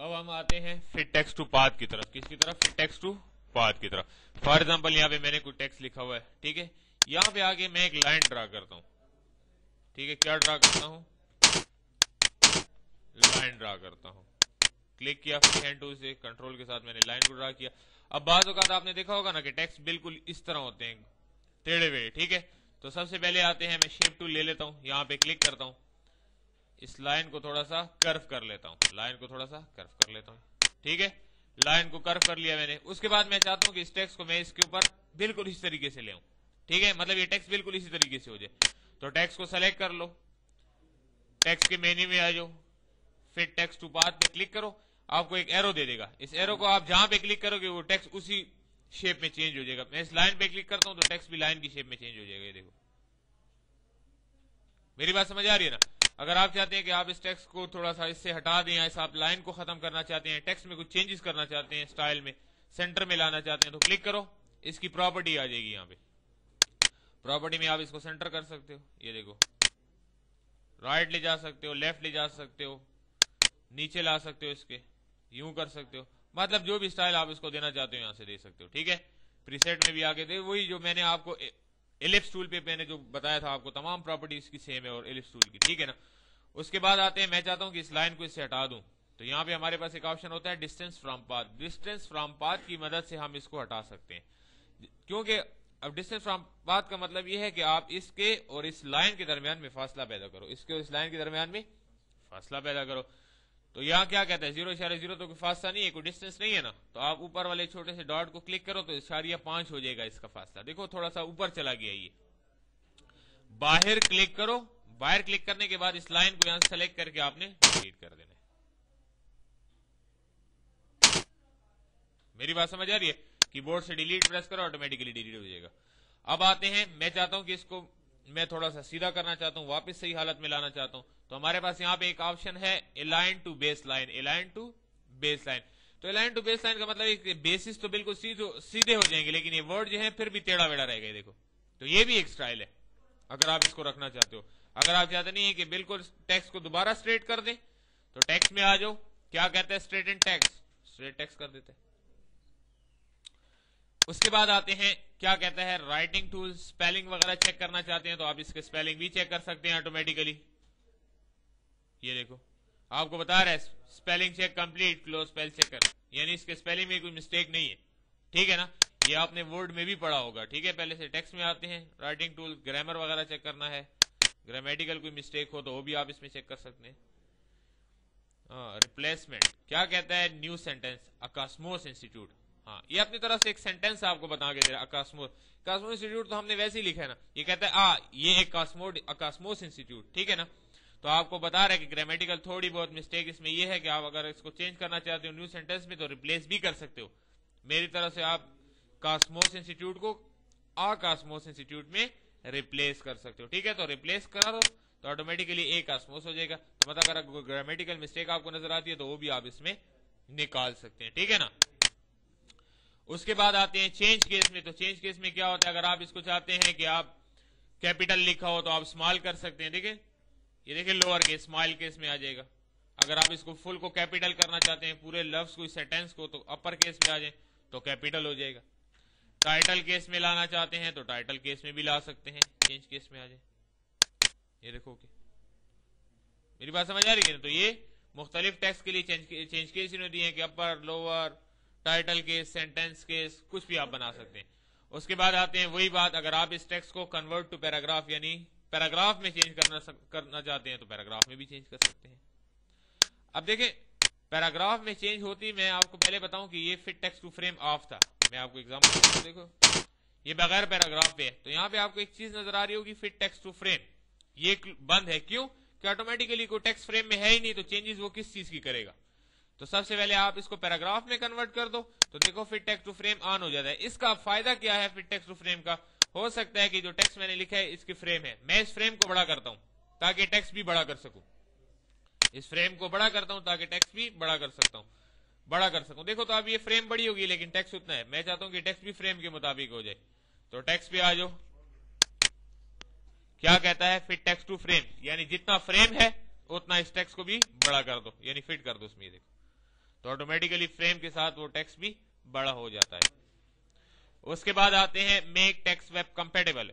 तो अब हम आते हैं फिट टेक्स्ट टू पाथ की तरफ। किसकी तरफ? फिट टेक्स्ट टू पाथ की तरफ। फॉर एग्जाम्पल यहाँ पे मैंने कोई टेक्स्ट लिखा हुआ है, ठीक है। यहाँ पे आके मैं एक लाइन ड्रा करता हूँ, ठीक है। क्या ड्रा करता हूँ? लाइन ड्रा करता हूँ। क्लिक किया फ्री हैंड टूल से, कंट्रोल के साथ मैंने लाइन को ड्रा किया। अब बाज़ औक़ात आपने देखा होगा ना कि टेक्स्ट बिल्कुल इस तरह होते हैं, टेढ़े वेढ़े, ठीक है। तो सबसे पहले आते हैं, मैं शेप टूल ले लेता हूँ, यहाँ पे क्लिक करता हूँ, इस लाइन को थोड़ा सा कर्व कर लेता हूँ, लाइन को थोड़ा सा कर्व कर लेता हूँ, ठीक है। लाइन को कर्व कर लिया मैंने। उसके बाद मैं चाहता हूँ कि इस टेक्स्ट को मैं इसके ऊपर बिल्कुल इस तरीके से ले आऊं, ठीक है। मतलब ये टेक्स्ट बिल्कुल इसी तरीके से हो जाए। तो टेक्स्ट को सेलेक्ट कर लो, टेक्स्ट के मेन्यू में आ जाओ, फिट टेक्स्ट टू पाथ पे क्लिक करो, आपको एक एरो दे देगा। इस एरो को आप जहां पे क्लिक करोगे वो टेक्स्ट उसी शेप में चेंज हो जाएगा। मैं इस लाइन पे क्लिक करता हूं तो टेक्स्ट भी लाइन की शेप में चेंज हो जाएगा। ये देखो, मेरी बात समझ आ रही है ना? अगर आप चाहते हैं कि आप इस टेक्स्ट को थोड़ा सा इससे हटा दें, ऐसा आप लाइन को खत्म करना चाहते हैं, टेक्स्ट में कुछ चेंजेस करना चाहते हैं, स्टाइल में सेंटर में लाना चाहते हैं, तो क्लिक करो, इसकी प्रॉपर्टी आ जाएगी। यहाँ पे प्रॉपर्टी में आप इसको सेंटर कर सकते हो। ये देखो, राइट ले जा सकते हो, लेफ्ट ले जा सकते हो, नीचे ला सकते हो, इसके यूं कर सकते हो। मतलब जो भी स्टाइल आप इसको देना चाहते हो यहां से दे सकते हो, ठीक है। प्रीसेट में भी आगे दे, वही जो मैंने आपको एलिप्स टूल पे मैंने जो बताया था आपको, तमाम प्रॉपर्टी इसकी सेम है और एलिप्स टूल की, ठीक है ना। उसके बाद आते हैं, मैं चाहता हूं कि इस लाइन को इससे हटा दूं, तो यहाँ पे हमारे पास एक ऑप्शन होता है distance from path. Distance from path की मदद से हम इसको हटा सकते हैं, क्योंकि अब डिस्टेंस फ्रॉम पाथ का मतलब यह है कि आप इसके और इस लाइन के दरमियान में फासला पैदा करो, इसके और इस लाइन के दरमियान में फासला पैदा करो। तो यहाँ क्या कहता है? 0.0 तो कोई फासला नहीं है, कोई डिस्टेंस नहीं है ना। तो आप ऊपर वाले छोटे से डॉट को क्लिक करो तो 0.5 हो जाएगा इसका फासला। देखो थोड़ा सा ऊपर चला गया ये। बाहर क्लिक करो, बाहर क्लिक करने के बाद इस लाइन को यहां से सेलेक्ट करके आपने डिलीट कर देना है। मेरी बात समझ आ रही है? कीबोर्ड से डिलीट प्रेस करो, ऑटोमेटिकली डिलीट हो जाएगा। अब आते हैं, मैं चाहता हूं कि इसको मैं थोड़ा सा सीधा करना चाहता हूं, वापस सही हालत में लाना चाहता हूं, तो हमारे पास यहाँ पे एक ऑप्शन है align to baseline. Align to baseline, तो अलाइन टू बेस लाइन का मतलब बेसिस तो बिल्कुल सीधे हो जाएंगे, लेकिन ये वर्ड जो है फिर भी टेढ़ा वेढ़ा रहेगा। देखो, तो ये भी एक स्टाइल है अगर आप इसको रखना चाहते हो। अगर आप चाहते नहीं है कि बिल्कुल टेक्स्ट को दोबारा स्ट्रेट कर दें, तो टेक्स्ट में आ जाओ, क्या कहते हैं? Straight in text, straight text कर देते हैं। उसके बाद आते हैं, क्या कहता है? Writing tool. स्पेलिंग वगैरह चेक करना चाहते हैं तो आप इसके स्पेलिंग भी चेक कर सकते हैं ऑटोमेटिकली। ये देखो, आपको बता रहा है spelling check complete, close spell checker, यानी इसके स्पेलिंग में कोई मिस्टेक नहीं है, ठीक है ना। ये आपने वर्ड में भी पढ़ा होगा, ठीक है। पहले से टेक्स्ट में आते हैं, राइटिंग टूल, ग्रामर वगैरह चेक करना है, ग्रामेटिकल कोई मिस्टेक हो तो वो भी आप इसमें चेक कर सकते हैं। रिप्लेसमेंट, क्या कहता है? न्यू सेंटेंस, अकास्मोस इंस्टीट्यूट। हाँ, ये अपनी तरफ से एक सेंटेंस आपको बता के दे रहा है, अकास्मोस। अकास्मोस इंस्टीट्यूट तो हमने वैसे ही लिखा है ना। ये कहता है ये एक अकास्मोस इंस्टीट्यूट, ठीक है ना। तो आपको बता रहा है कि ग्रामेटिकल थोड़ी बहुत मिस्टेक इसमें ये है कि आप अगर इसको चेंज करना चाहते हो न्यू सेंटेंस में तो रिप्लेस भी कर सकते हो। मेरी तरफ से आप कास्मोस इंस्टीट्यूट को अकास्मोस इंस्टीट्यूट में रिप्लेस कर सकते हो, ठीक है। तो रिप्लेस करा दो तो ऑटोमेटिकली एक कास्मोस हो जाएगा। तो मतलब अगर ग्रामेटिकल मिस्टेक आपको नजर आती है तो वो भी आप इसमें निकाल सकते हैं, ठीक है ना। उसके बाद आते हैं चेंज केस में। तो चेंज केस में क्या होता है? अगर आप इसको चाहते हैं कि आप कैपिटल लिखा हो तो आप स्मॉल कर सकते हैं, देखिए ये देखिए लोअर केस, स्मॉल केस में आ जाएगा। अगर आप इसको फुल को कैपिटल करना चाहते हैं, पूरे लफ्ज को, सेंटेंस को, तो अपर केस में आ जाए तो कैपिटल हो जाएगा। टाइटल केस में लाना चाहते हैं तो टाइटल केस में भी ला सकते हैं, चेंज केस में आ जाए। ये देखो कि मेरी बात समझ आ रही है ना। तो ये मुख्तलिफ टेक्स्ट के लिए चेंज केस इन्होंने दिए हैं कि upper, lower, title case, sentence case, कुछ भी आप बना सकते हैं। उसके बाद आते हैं वही बात, अगर आप इस टेक्स्ट को कन्वर्ट टू पैराग्राफ यानी पैराग्राफ में चेंज करना चाहते हैं तो पैराग्राफ में भी चेंज कर सकते हैं। अब देखें, पैराग्राफ में चेंज होती, मैं आपको पहले बताऊं कि ये fit text to frame off था। मैं आपको एग्जांपल दूं, देखो ये बगैर पैराग्राफ पे है, तो यहां पे आपको एक चीज नजर आ रही होगी, फिट टेक्स्ट टू फ्रेम, ये बंद है। क्यों? कि ऑटोमेटिकली कोई टेक्स्ट फ्रेम में है ही नहीं, तो चेंजेस वो किस चीज की करेगा। तो सबसे पहले आप इसको पैराग्राफ में कन्वर्ट कर दो तो देखो fit text to frame on हो जाता है। इसका फायदा क्या है फिट टेक्स्ट टू फ्रेम का? हो सकता है कि जो टेक्स्ट मैंने लिखा है इसकी फ्रेम है, मैं इस फ्रेम को बड़ा करता हूं ताकि टेक्स्ट भी बड़ा कर सकूं, इस फ्रेम को बड़ा करता हूं ताकि टेक्स्ट भी बड़ा कर सकूं। देखो तो अब ये फ्रेम बड़ी होगी लेकिन टेक्स्ट उतना है। मैं चाहता हूं कि टेक्स्ट भी फ्रेम के मुताबिक हो जाए, तो टेक्स्ट पे आ जाओ। क्या कहता है? फिट टेक्स्ट टू फ्रेम, यानी जितना फ्रेम है उतना इस टेक्स्ट को भी बड़ा कर दो, यानी फिट कर दो उसमें। देखो तो ऑटोमेटिकली फ्रेम के साथ वो टेक्स्ट भी बड़ा हो जाता है। उसके बाद आते हैं मेक टेक्स्ट वेब कंपेटेबल।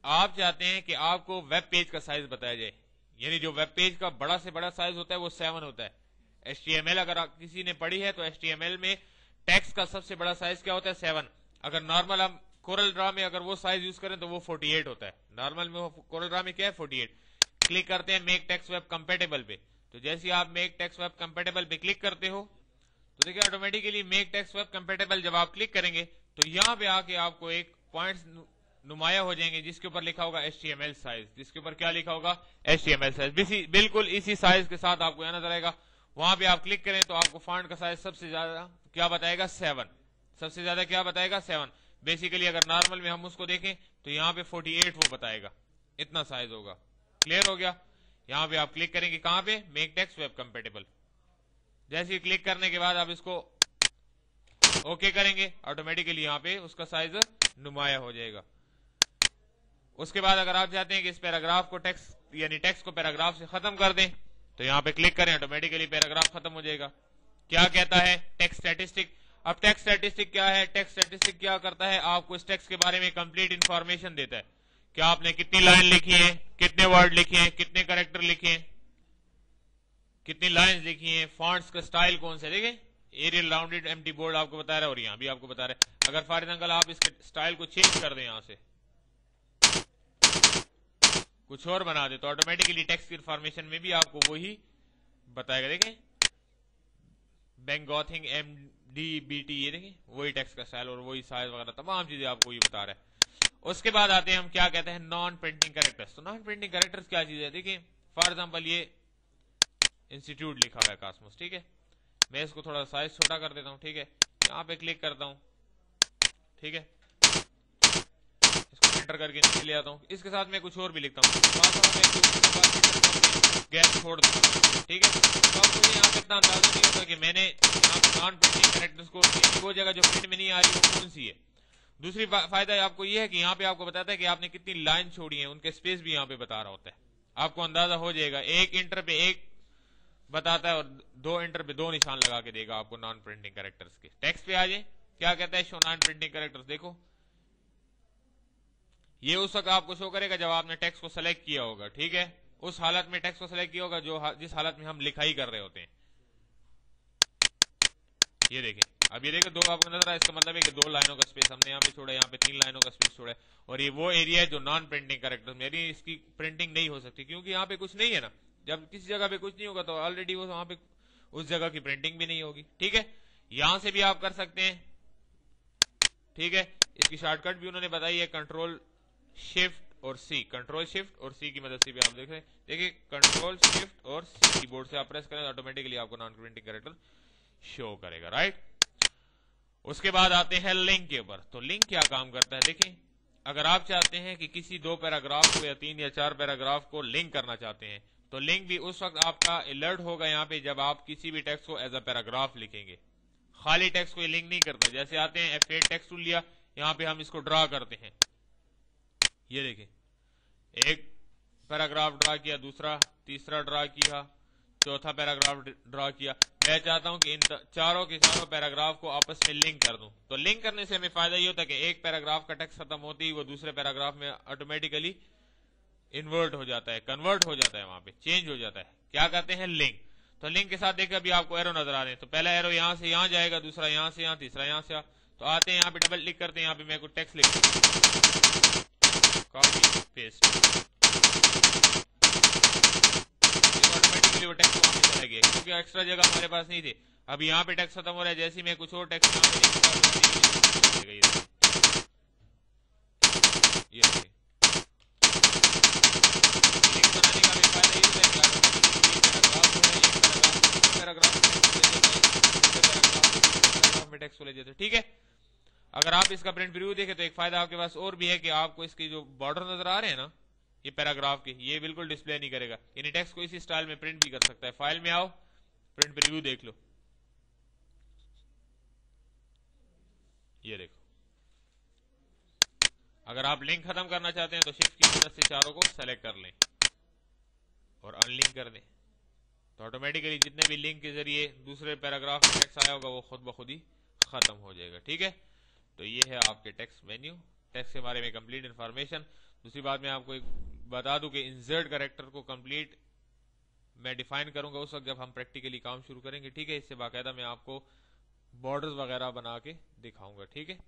आप चाहते हैं कि आपको वेब पेज का साइज बताया जाए, यानी जो वेब पेज का बड़ा से बड़ा साइज होता है वो 7 होता है। HTML अगर किसी ने पढ़ी है तो HTML में टेक्स्ट का सबसे बड़ा साइज क्या होता है? 7। अगर नॉर्मल हम कोरल ड्रा में अगर वो साइज यूज करें तो वो 48 होता है। नॉर्मल में कोरल ड्रा में क्या है? 48। क्लिक करते हैं मेक टेक्स्ट वेब कंपेटेबल पे, तो जैसे ही आप मेक टेक्स्ट वेब कंपेटेबल पे क्लिक करते हो तो देखिए automatically make text web compatible जब आप क्लिक करेंगे तो यहां पे आके आपको एक पॉइंट्स नुमाया हो जाएंगे जिसके ऊपर लिखा होगा HTML साइज। जिसके ऊपर क्या लिखा होगा? HTML size. बिल्कुल इसी साइज के साथ आपको यहां नजर आएगा। वहां पे आप क्लिक करें तो आपको फॉन्ट का साइज सबसे ज्यादा क्या बताएगा? 7। सबसे ज्यादा क्या बताएगा? 7। बेसिकली अगर नॉर्मल में हम उसको देखें तो यहाँ पे 48 वो बताएगा, इतना साइज होगा। क्लियर हो गया? यहाँ पे आप क्लिक करेंगे कहां पे? Make text web compatible. जैसे ही क्लिक करने के बाद आप इसको ओके करेंगे ऑटोमेटिकली यहाँ पे उसका साइज नुमाया हो जाएगा। उसके बाद अगर आप चाहते हैं कि इस पैराग्राफ को टेक्स्ट यानी टेक्स्ट को पैराग्राफ से खत्म कर दें तो यहाँ पे क्लिक करें, ऑटोमेटिकली पैराग्राफ खत्म हो जाएगा। क्या कहता है? Text statistic. अब टेक्स्ट स्टैटिस्टिक क्या है? टेक्स्ट स्टैटिस्टिक क्या करता है? आपको इस टेक्स्ट के बारे में कंप्लीट इंफॉर्मेशन देता है। क्या आपने कितनी लाइन लिखी है, कितने वर्ड लिखे हैं, कितने कैरेक्टर लिखे हैं, कितनी लाइंस लिखी हैं, फॉन्ट्स का स्टाइल कौन सा है। देखिए एरियल राउंडेड एम्प्टी बोल्ड आपको बता रहा है और यहाँ भी आपको बता रहा है। अगर फॉर एग्जांपल आप इसके स्टाइल को चेंज कर दें, यहां से कुछ और बना दे तो ऑटोमेटिकली टेक्स्ट की इंफॉर्मेशन में भी आपको वही बताएगा। देखें बेंगोथिंग MDBT, ये देखें वही टेक्स्ट का स्टाइल और वही साइज वगैरह तमाम चीजें आपको ये बता रहा है। उसके बाद आते हैं हम क्या कहते हैं? Non printing characters. तो नॉन प्रिंटिंग कैरेक्टर्स क्या चीज है? देखिए फॉर एग्जांपल ये इंस्टीट्यूट लिखा हुआ है कॉस्मोस, ठीक है। मैं इसको थोड़ा साइज छोटा कर देता हूं, ठीक है। यहाँ पे क्लिक करता हूं, ठीक है, इसको एंटर करके नीचे ले आता हूं। इसके साथ मैं कुछ और भी लिखता हूं, गैस छोड़ दूंगा, ठीक है। तो अब मुझे यहाँ पे इतना अंदाजा नहीं होता कि मैंने यहाँ पे नॉन प्रिंटिंग कैरेक्टर्स को वो जगह जो प्रिंट में नहीं आ रही वो कौन सी है। दूसरी फायदा आपको ये है कि यहाँ पे आपको बताता है कि आपने कितनी लाइन छोड़ी है, उनके स्पेस भी यहाँ पे बता रहा होता है। आपको अंदाजा हो जाएगा, एक इंटर पे एक बताता है और 2 इंटर पे 2 निशान लगा के देगा आपको नॉन प्रिंटिंग कैरेक्टर्स के। टेक्स्ट पे आ जाए, क्या कहता है? Show non printing characters. देखो ये उस वक्त आपको शो करेगा जब आपने टेक्स्ट को सेलेक्ट किया होगा, ठीक है। उस हालत में टेक्स्ट को सेलेक्ट किया होगा जिस हालत में हम लिखाई कर रहे होते हैं। ये देखें, अब ये देखें 2 आपको नजर आया, इसका मतलब है कि 2 लाइनों का स्पेस हमने यहाँ पे छोड़ा, यहाँ पे 3 लाइनों का स्पेस छोड़ा है। और ये वो एरिया है जो नॉन प्रिंटिंग कैरेक्टर्स में, यानी इसकी प्रिंटिंग नहीं हो सकती क्योंकि यहाँ पे कुछ नहीं है ना। जब किसी जगह पे कुछ नहीं होगा तो ऑलरेडी वो वहां पे उस जगह की प्रिंटिंग भी नहीं होगी, ठीक है। यहां से भी आप कर सकते हैं, ठीक है। इसकी शॉर्टकट भी उन्होंने बताई है, कंट्रोल शिफ्ट और सी। कंट्रोल शिफ्ट और सी की मदद से भी आप देख रहे हैं। देखिए कंट्रोल शिफ्ट और सी कीबोर्ड से आप प्रेस करें ऑटोमेटिकली आपको नॉन प्रिंटिंग कैरेक्टर शो करेगा, राइट। उसके बाद आते हैं लिंक के ऊपर। तो लिंक क्या काम करता है? देखें अगर आप चाहते हैं कि किसी 2 पैराग्राफ को या 3 या 4 पैराग्राफ को लिंक करना चाहते हैं तो लिंक भी उस वक्त आपका अलर्ट होगा यहाँ पे जब आप किसी भी टेक्स्ट को एज अ पैराग्राफ लिखेंगे। खाली टेक्स्ट को ये लिंक नहीं करता। जैसे आते हैं F8 टेक्स्ट टूल लिया, यहाँ पे हम इसको ड्रा करते हैं। ये देखें एक पैराग्राफ ड्रा किया, दूसरा तीसरा ड्रा किया, चौथा पैराग्राफ ड्रा किया। मैं चाहता हूं कि इन चारों के चारों पैराग्राफ को आपस में लिंक कर दूं। तो लिंक करने से हमें फायदा ये होता है कि एक पैराग्राफ का टेक्स्ट खत्म होते ही वो दूसरे पैराग्राफ में ऑटोमेटिकली इन्वर्ट हो जाता है, कन्वर्ट हो जाता है, वहां पे चेंज हो जाता है। क्या कहते हैं? लिंक। तो लिंक के साथ देखिए अभी आपको एरो नजर आ रहे हैं। तो पहला एरो यहां से यहां जाएगा, दूसरा यहां से यहां, तीसरा यहां से यहां। तो आते हैं यहाँ पे डबल क्लिक करते हैं, यहाँ पे मैं कुछ टेक्स्ट लिखता हूं, कॉपी पेस्ट, ऑटोमेटिकली वो टेक्स्ट वहां पे चला गया क्योंकि एक्स्ट्रा जगह हमारे पास नहीं थी। अब यहाँ पे टेक्स्ट खत्म हो रहा है, जैसे मैं कुछ और टेक्स्ट यहाँ पे ये टेक्स्ट ले जाते, ठीक है। अगर आप इसका प्रिंट प्रीव्यू देखें तो एक फायदा आपके पास और भी है कि आपको इसके जो बॉर्डर नजर आ रहे हैं ना ये पैराग्राफ के, ये बिल्कुल डिस्प्ले नहीं करेगा। यानी टेक्स्ट को इसी स्टाइल में प्रिंट भी कर सकता है। फाइल में आओ, प्रिंट प्रीव्यू देख लो, ये देखो। अगर आप लिंक खत्म करना चाहते हैं तो शिफ्ट की मदद से चारों को सेलेक्ट कर लें और अनलिंक कर दें तो ऑटोमेटिकली जितने भी लिंक के जरिए दूसरे पैराग्राफ में टेक्स्ट आया होगा वो खुद ब खुद ही खत्म हो जाएगा। ठीक है, तो ये है आपके टेक्स्ट मेन्यू, टेक्स्ट के बारे में कंप्लीट इन्फॉर्मेशन। दूसरी बात मैं आपको एक बता दूं कि इंसर्ट कैरेक्टर को कंप्लीट मैं डिफाइन करूंगा उस वक्त जब हम प्रैक्टिकली काम शुरू करेंगे। ठीक है, इससे बाकायदा मैं आपको बॉर्डर्स वगैरह बना के दिखाऊंगा। ठीक है।